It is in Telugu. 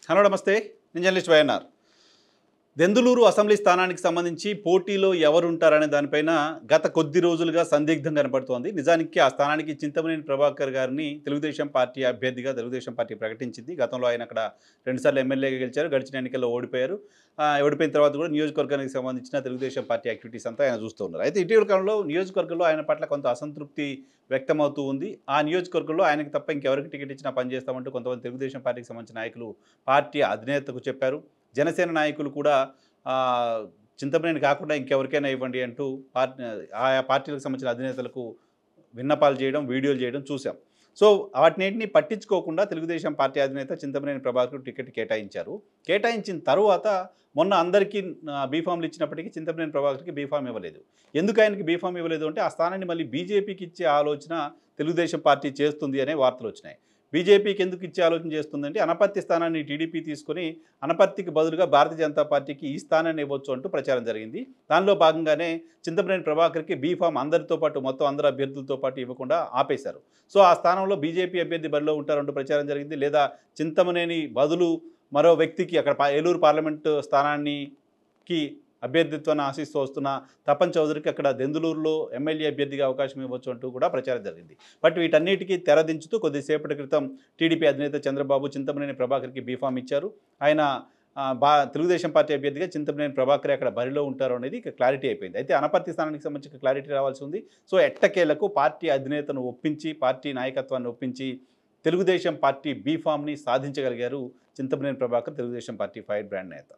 హలో నమస్తే. నేను జర్నలిస్ట్ వైఎన్ఆర్. దెందులూరు అసెంబ్లీ స్థానానికి సంబంధించి పోటీలో ఎవరుంటారనే దానిపైన గత కొద్ది రోజులుగా సందిగ్ధం కనపడుతోంది. నిజానికి ఆ స్థానానికి చింతమనేని ప్రభాకర్ గారిని తెలుగుదేశం పార్టీ అభ్యర్థిగా తెలుగుదేశం పార్టీ ప్రకటించింది. గతంలో ఆయన అక్కడ 2 సార్లు ఎమ్మెల్యేగా గెలిచారు. గడిచిన ఎన్నికల్లో ఓడిపోయారు. ఓడిపోయిన తర్వాత కూడా నియోజకవర్గానికి సంబంధించిన తెలుగుదేశం పార్టీ యాక్టివిటీస్ అంతా ఆయన చూస్తూ ఉన్నారు. అయితే ఇటీవల కాలంలో నియోజకవర్గంలో ఆయన పట్ల కొంత అసంతృప్తి వ్యక్తమవుతూ ఉంది. ఆ నియోజకవర్గంలో ఆయనకి తప్ప ఇంకెవరికి టికెట్ ఇచ్చినా పనిచేస్తామంటూ కొంతమంది తెలుగుదేశం పార్టీకి సంబంధించిన నాయకులు పార్టీ అధినేతకు చెప్పారు. జనసేన నాయకులు కూడా చింతమనేని కాకుండా ఇంకెవరికైనా ఇవ్వండి అంటూ ఆయా పార్టీలకు సంబంధించిన అధినేతలకు విన్నపాలు చేయడం, వీడియోలు చేయడం చూసాం. సో వాటినేటిని పట్టించుకోకుండా తెలుగుదేశం పార్టీ అధినేత చింతమనేని ప్రభాకర్ టికెట్ కేటాయించారు. కేటాయించిన తరువాత మొన్న అందరికీ బీఫామ్లు ఇచ్చినప్పటికీ చింతమనేని ప్రభాకర్కి బీఫామ్ ఇవ్వలేదు. ఎందుకు ఆయనకి బీఫామ్ ఇవ్వలేదు అంటే ఆ స్థానాన్ని మళ్ళీ బీజేపీకి ఇచ్చే ఆలోచన తెలుగుదేశం పార్టీ చేస్తుంది అనే వార్తలు వచ్చినాయి. బీజేపీకి ఎందుకు ఇచ్చే ఆలోచన చేస్తుందంటే అనపర్తి స్థానాన్ని టీడీపీ తీసుకొని అనపర్తికి బదులుగా భారతీయ జనతా పార్టీకి ఈ స్థానాన్ని ఇవ్వచ్చు అంటూ ప్రచారం జరిగింది. దానిలో భాగంగానే చింతమనేని ప్రభాకర్కి బీఫామ్ అందరితో పాటు మొత్తం అందరు అభ్యర్థులతో పాటు ఇవ్వకుండా ఆపేశారు. సో ఆ స్థానంలో బీజేపీ అభ్యర్థి బరిలో ఉంటారంటూ ప్రచారం జరిగింది. లేదా చింతమనేని బదులు మరో వ్యక్తికి అక్కడ ఏలూరు పార్లమెంటు స్థానానికి అభ్యర్థిత్వాన్ని ఆశిస్తూ వస్తున్న తపన్ చౌదరికి అక్కడ దెందులూరులో ఎమ్మెల్యే అభ్యర్థిగా అవకాశం ఇవ్వచ్చు అంటూ కూడా ప్రచారం జరిగింది. బట్ వీటన్నిటికీ తెరదించుతూ కొద్దిసేపటి క్రితం టీడీపీ అధినేత చంద్రబాబు చింతమనేని ప్రభాకర్కి బీఫామ్ ఇచ్చారు. ఆయన తెలుగుదేశం పార్టీ అభ్యర్థిగా చింతమనేని ప్రభాకర్ అక్కడ బరిలో ఉంటారు అనేది ఇక క్లారిటీ అయిపోయింది. అయితే అనపర్తి స్థానానికి సంబంధించి క్లారిటీ రావాల్సి ఉంది. సో ఎట్టకేలకు పార్టీ అధినేతను ఒప్పించి, పార్టీ నాయకత్వాన్ని ఒప్పించి తెలుగుదేశం పార్టీ బీఫామ్ని సాధించగలిగారు Chintamaneni Prabhakar, Telugu Desam party fire brand నేత.